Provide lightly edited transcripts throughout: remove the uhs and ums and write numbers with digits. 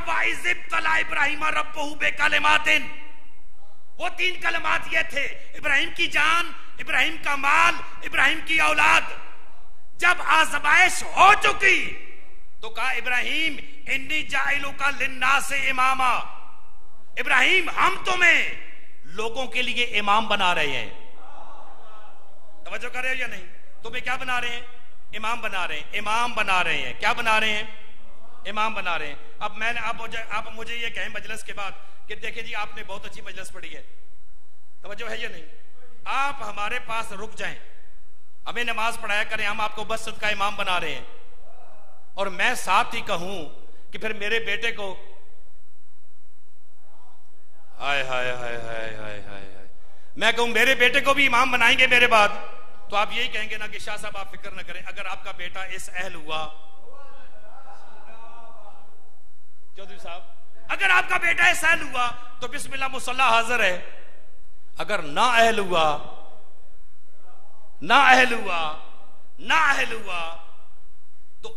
Wise इब्तला Ibrahim रब्बहू बिकलिमातिन, वो 3 कलमात ये थे, इब्राहिम की जान, इब्राहिम का माल, इब्राहिम की औलाद। जब आज़माइश हो चुकी तो कहा इब्राहिम इन्नी जाइलुका लिन्नासे इमामा, इब्राहिम हम तुम्हें लोगों के लिए इमाम बना रहे हैं। तवज्जो कर रहे हो या नहीं? तुम्हें क्या बना रहे हैं? इमाम बना रहे हैं, इमाम बना रहे हैं। क्या बना रहे हैं? इमाम बना रहे हैं। अब मैंने आप मुझे ये कहें मजलिस के बाद कि देखिए जी आपने बहुत अच्छी मजलिस पढ़ी है, तवज्जो है या नहीं? आप हमारे पास रुक जाएं, हमें नमाज पढ़ाया करें, हम आपको मस्जिद का इमाम बना रहे हैं, और मैं साथ ही कहूं कि फिर मेरे बेटे को हाय हाय हाय हाय हाय हाय, मैं कहूं मेरे बेटे को भी इमाम बनाएंगे मेरे बाद, तो आप यही कहेंगे ना कि शाह साहब आप फिक्र ना करें, अगर आपका बेटा इस अहल हुआ, चौधरी साहब अगर आपका बेटा इस अहल हुआ तो बिस्मिल्लाह मुसल्ला हाजिर है, अगर ना अहल हुआ, ना अहल हुआ, ना अहल हुआ तो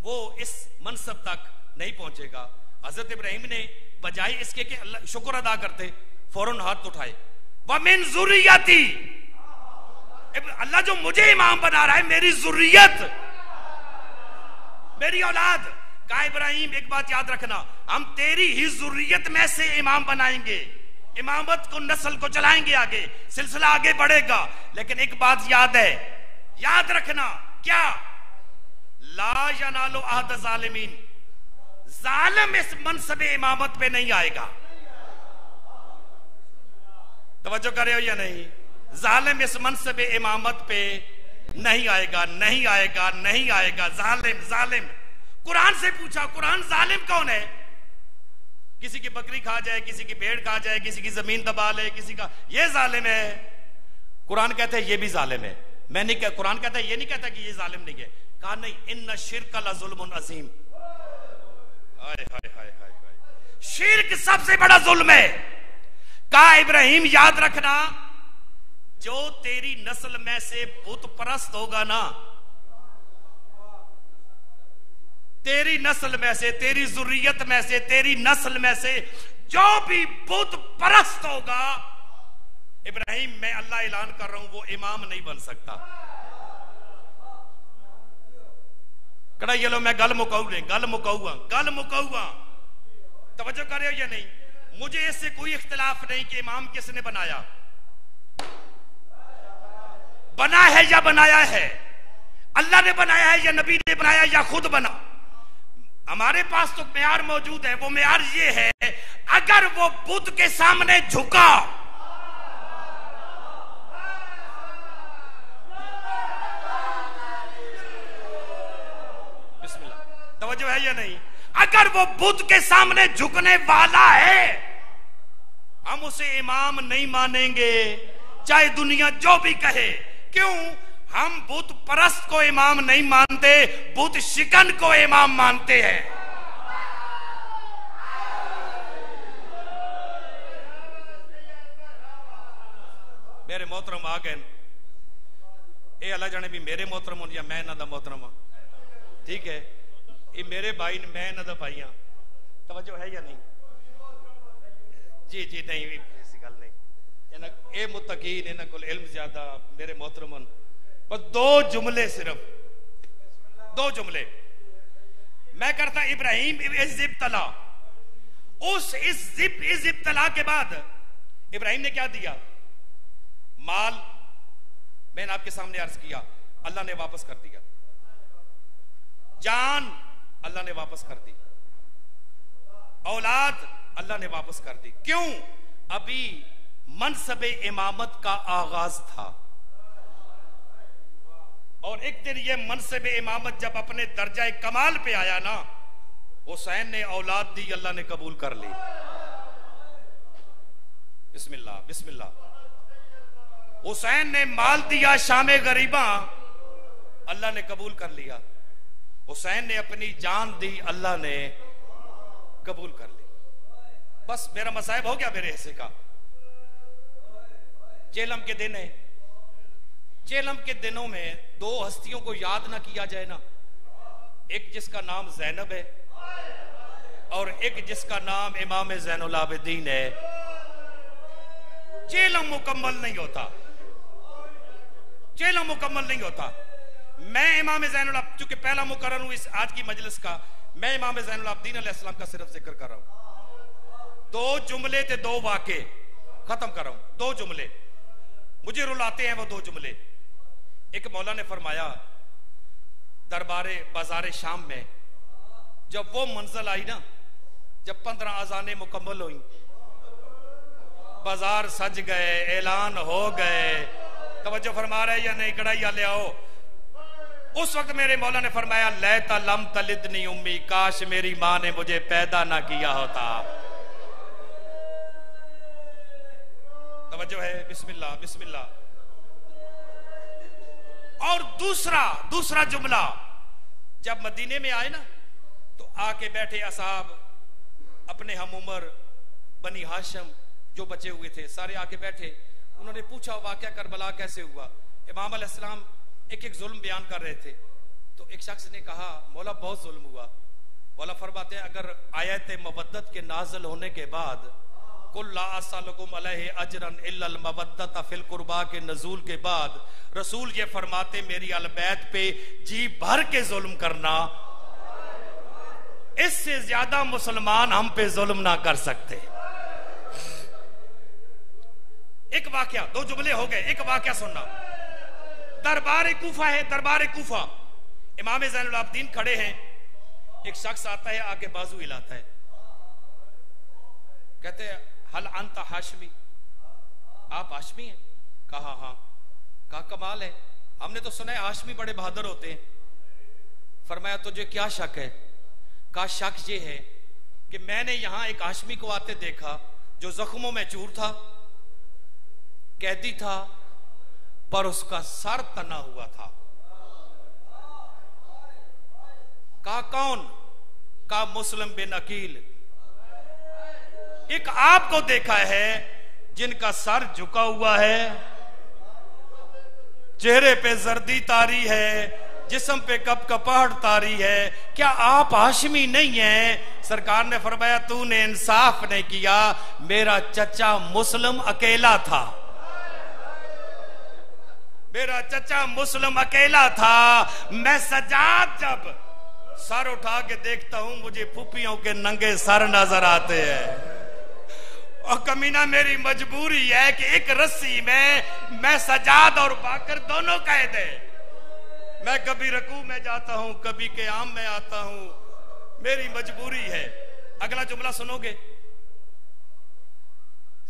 वो इस मनसब तक नहीं पहुंचेगा। हजरत इब्राहिम ने बजाय इसके कि अल्लाह शुक्र अदा करते, फौरन हाथ उठाए, वमिन ज़ुर्रियती, अल्लाह जो मुझे इमाम बना रहा है, मेरी ज़ुर्रियत, मेरी औलाद। कहा इब्राहिम एक बात याद रखना, हम तेरी ही ज़ुर्रियत में से इमाम बनाएंगे, इमामत को, नस्ल को चलाएंगे आगे, सिलसिला आगे बढ़ेगा। लेकिन एक बात याद है, याद रखना, क्या? ला यनालु अहद ज़ालिमीन, जालिम इस मनसबे इमामत पे नहीं आएगा। तवज्जो कर रहे हो या नहीं? जालिम इस मनसबे इमामत पे नहीं आएगा, नहीं आएगा, नहीं आएगा। जालिम, जालिम। कुरान से पूछा, कुरान जालिम कौन है? किसी की बकरी खा जाए, किसी की भेड़ खा जाए, किसी की जमीन दबा ले, किसी का, ये जालिम है। कुरान कहता है ये भी जालिम है। मैं नहीं कह, कुरान कहता है ये नहीं कहता कि ये जालिम नहीं है। कहा नहीं, इन्ना शिर्क लज़ुल्मुन अज़ीम, हाय हाय हाय हाय, शिर्क सबसे बड़ा जुल्म है। कहा इब्राहिम याद रखना, जो तेरी नस्ल में से बुत परस्त होगा ना, तेरी नस्ल में से, तेरी ज़ुर्रियत में से, तेरी नस्ल में से जो भी बुत परस्त होगा, इब्राहिम मैं अल्लाह ऐलान कर रहा हूं वो इमाम नहीं बन सकता। कड़ा ये लो, मैं गल मुकाऊंगे, गल मुकाऊंगा, गल मुकाऊंगा। तवज्जो कर रहे हो या नहीं? मुझे इससे कोई इख्तिलाफ नहीं कि इमाम किसने बनाया, बना है या बनाया है, अल्लाह ने बनाया है या नबी ने बनाया या खुद बना। हमारे पास तो मेयार मौजूद है, वो मेयार ये है, अगर वो बुत के सामने झुका, बिस्मिल्लाह, तवज्जो है या नहीं? अगर वो बुत के सामने झुकने वाला है, हम उसे इमाम नहीं मानेंगे, चाहे दुनिया जो भी कहे। क्यों? हम बुत परस्त को इमाम नहीं मानते, बुत शिकन को इमाम मानते हैं। मेरे मोहतरम आ गए, ये अल्लाह जाने भी मेरे मोहतरम हो या मैं इन्हां दा मोहतरम हां, ठीक है? ये मेरे भाई ने, मैं इन्हां दा भाई हां। तवज्जो है या नहीं? जी जी नहीं, ऐसी गल नहीं। ये मुत्तकीन, इन्हां कोल इल्म ज्यादा, मेरे मोहतरम। पर 2 जुमले, सिर्फ 2 जुमले मैं करता। इब्राहिम इस इब्तला, उस इस इब्तला के बाद इब्राहिम ने क्या दिया? माल, मैंने आपके सामने अर्ज किया, अल्लाह ने वापस कर दिया। जान, अल्लाह ने वापस कर दी। औलाद, अल्लाह ने वापस कर दी। क्यों? अभी मनसबे इमामत का आगाज था, और एक दिन ये मनसबे इमामत जब अपने दर्जा कमाल पे आया ना, हुसैन ने औलाद दी, अल्लाह ने कबूल कर ली। बिस्मिल्लाह, बिस्मिल्लाह। हुसैन ने माल दिया शामे गरीबा, अल्लाह ने कबूल कर लिया। हुसैन ने अपनी जान दी, अल्लाह ने कबूल कर ली। बस मेरा मसाइब हो गया मेरे हिस्से का। चेलम के दिन है, चेलम के दिनों में 2 हस्तियों को याद ना किया जाए ना, एक जिसका नाम ज़ैनब है, और एक जिसका नाम इमाम ज़ैनुल आबिदीन है। चेलम मुकम्मल नहीं होता, चेलम मुकम्मल नहीं होता। मैं इमाम ज़ैनुल, चूंकि पहला मुकर्रर हूं इस आज की मजलिस का, मैं इमाम ज़ैनुल आबिदीन अलैहिस्सलाम का सिर्फ जिक्र कर रहा हूं। 2 जुमले थे, 2 वाक़े खत्म कर रहा हूं। 2 जुमले मुझे रुलाते हैं वो 2 जुमले। एक मौला ने फरमाया दरबारे बाजारे शाम में जब वो मंजिल आई ना, जब 15 अज़ानें मुकम्मल हुई, बाजार सज गए, ऐलान हो गए, तवज्जो फरमा रहे या नहीं, कढ़ाइया ले आओ। उस वक्त मेरे मौला ने फरमाया लैता लम तलिदनी उम्मी, काश मेरी मां ने मुझे पैदा ना किया होता। तवज्जो है, बिस्मिल्लाह बिस्मिल्लाह। और दूसरा जुमला, जब मदीने में आए ना तो आके बैठे असहाब, अपने हम उम्र बनी हाशिम जो बचे हुए थे सारे आके बैठे। उन्होंने पूछा वाकया करबला कैसे हुआ। इमाम अलैहिस्सलाम एक एक जुल्म बयान कर रहे थे। तो एक शख्स ने कहा मौला बहुत जुल्म हुआ। मौला फरमाते हैं अगर आयत मवद्दत के नाज़िल होने के बाद कुल ला असअलुकुम अलैहि अजरन इल्लल मवद्दत फिल कुर्बा के नजूल के बाद रसूल ये फरमाते मेरी अलबैत पे जी भर के जुल्म करना, इससे ज्यादा मुसलमान हम पे जुल्म ना कर सकते। एक वाकया, 2 जुमले हो गए, एक वाकया सुनना। दरबार कूफा है, दरबार कूफा, इमाम ज़ैनुल आबिदीन खड़े हैं। एक शख्स आता है, आके बाजू हिलाता है, कहते हैं हल अंत हाशमी, आप हाशमी हैं? कहा हाँ। कहा कमाल है, हमने तो सुना है हाशमी बड़े बहादुर होते हैं। फरमाया तुझे क्या शक है? का शक ये है कि मैंने यहां एक हाशमी को आते देखा जो जख्मों में चूर था, कैदी था, पर उसका सर तना हुआ था। का कौन? का मुस्लिम बिन अकील। एक आपको देखा है जिनका सर झुका हुआ है, चेहरे पे जर्दी तारी है, जिस्म पे कपकपाहट तारी है, क्या आप हाशमी नहीं हैं? सरकार ने फरमाया तूने इंसाफ नहीं किया, मेरा चचा मुस्लिम अकेला था, मेरा चचा मुस्लिम अकेला था। मैं सजाद जब सर उठा के देखता हूं मुझे फूफियों के नंगे सर नजर आते हैं। और कमीना मेरी मजबूरी है कि एक रस्सी में मैं सजाद और बाकर दोनों कैद है। मैं कभी रकू में जाता हूं, कभी क़याम में आता हूं, मेरी मजबूरी है। अगला जुमला सुनोगे।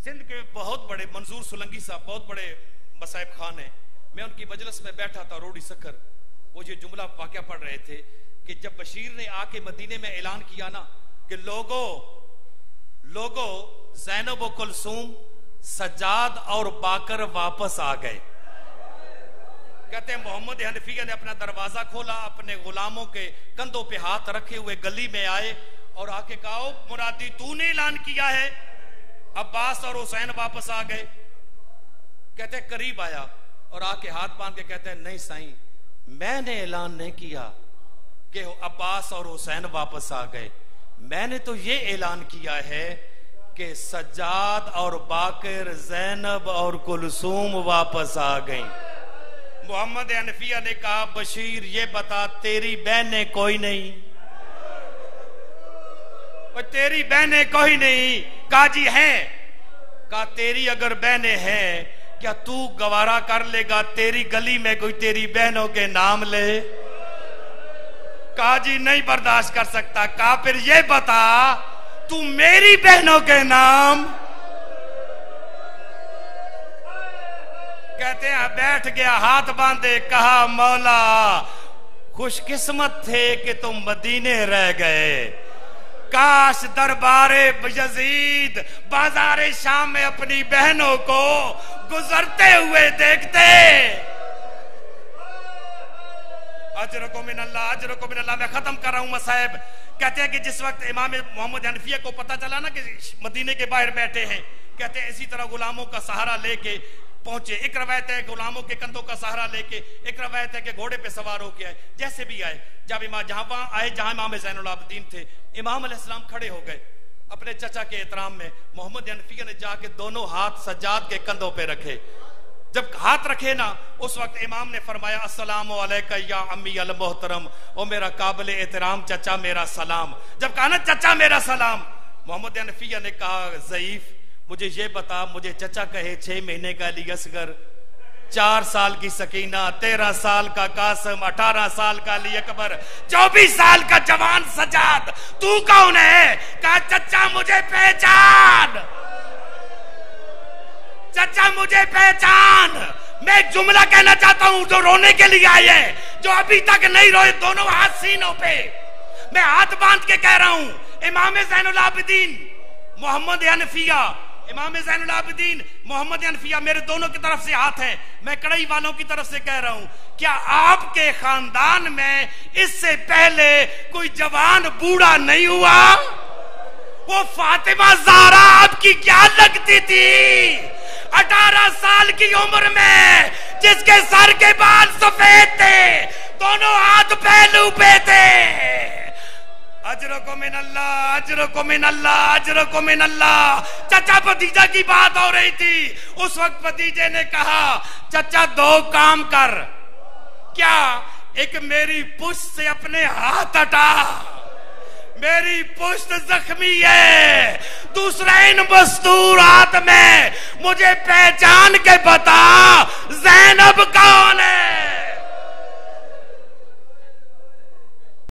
सिंध के बहुत बड़े मंजूर सोलंकी साहब बहुत बड़े मसाइब खान है, मैं उनकी मजलिस में बैठा था रोडी सकर, वो ये जुमला वाकया पढ़ रहे थे कि जब बशीर ने आके मदीने में ऐलान किया ना कि लोगो ज़ैनब व कुलसूम, सज्जाद और बाकर वापस आ गए। कहते हैं मोहम्मद हनफिया ने अपना दरवाजा खोला, अपने गुलामों के कंधों पे हाथ रखे हुए गली में आए और आके कहा मुरादी तूने ऐलान किया है। अब्बास और हुसैन वापस आ गए। कहते करीब आया और आके हाथ बांध के कहते हैं नहीं साईं, मैंने ऐलान नहीं किया कि अब्बास और हुसैन वापस आ गए, मैंने तो ये ऐलान किया है कि सज्जाद और बाकर, ज़ैनब और कुलसूम वापस आ गई। मोहम्मद हनफिया ने कहा बशीर ये बता तेरी बहनें कोई नहीं? तेरी बहनें कोई नहीं? काजी हैं। कहा तेरी अगर बहनें हैं क्या तू गवारा कर लेगा तेरी गली में कोई तेरी बहनों के नाम ले? काजी नहीं बर्दाश्त कर सकता। कहा फिर ये बता तू मेरी बहनों के नाम? कहते हैं बैठ गया, हाथ बांधे, कहा मौला खुशकिस्मत थे कि तुम मदीने रह गए, काश दरबारे यजीद बाजारे शाम में अपनी बहनों को गुजरते हुए देखते। अजरको मिनल्लाह, अजरको मिनल्लाह। मैं खत्म कर रहा हूं मसाइब। कहते हैं कि जिस वक्त इमाम मोहम्मद हनफिया को पता चला ना कि मदीने के बाहर बैठे हैं, कहते हैं इसी तरह गुलामों का सहारा लेके पहुंचे। एक रवायत है गुलामों के कंधों का सहारा लेके, एक रवायत है कि घोड़े पे सवार होके आए। जैसे भी आए, जब इमाम जहां आए जहां इमाम ज़ैनुल आबिदीन थे, इमाम अलैहिस्सलाम खड़े हो गए अपने चचा के एहतराम में। मोहम्मद हनफिया ने जाके दोनों हाथ सज्जाद के कंधों पे रखे। जब हाथ रखे ना, उस वक्त इमाम ने फरमाया अस्सलामु अलैका या अम्मी अल मोहतरम, ओ मेरा काबिल एहतराम चचा मेरा सलाम। जब कहा ना चचा मेरा सलाम, मोहम्मद हनफिया ने कहा ज़ईफ मुझे ये बता, मुझे चचा कहे 6 महीने का अली असगर, 4 साल की सकीना, 13 साल का कासिम, 18 साल का अली अकबर, 24 साल का जवान सजाद, तू कौन है? कहा चचा मुझे पहचान, चचा मुझे पहचान। मैं एक जुमला कहना चाहता हूं जो रोने के लिए आए हैं, जो अभी तक नहीं रोए, दोनों हाथ सीनों पे, मैं हाथ बांध के कह रहा हूं, इमाम ज़ैनुल आबिदीन मोहम्मद हनफिया, इमाम ज़ैनुल आबिदीन मोहम्मद हनफिया, मेरे दोनों की तरफ से हाथ हैं। मैं कड़ई वालों की तरफ से कह रहा हूं, क्या आपके खानदान में इससे पहले कोई जवान बूढ़ा नहीं हुआ? वो फातिमा ज़हरा आपकी क्या लगती थी? 18 साल की उम्र में, जिसके सर के बाल सफेद थे, दोनों हाथ पहलू पे थे। अजरको मिन अल्लाह, अजरको मिन अल्लाह, अजरको मिन अल्लाह। चचा भतीजा की बात हो रही थी। उस वक्त भतीजे ने कहा चचा 2 काम कर। क्या? एक मेरी पुश्त से अपने हाथ हटा, मेरी पुश्त जख्मी है। दूसरा इन मस्तूर हाथ में मुझे पहचान के बता ज़ैनब कौन है।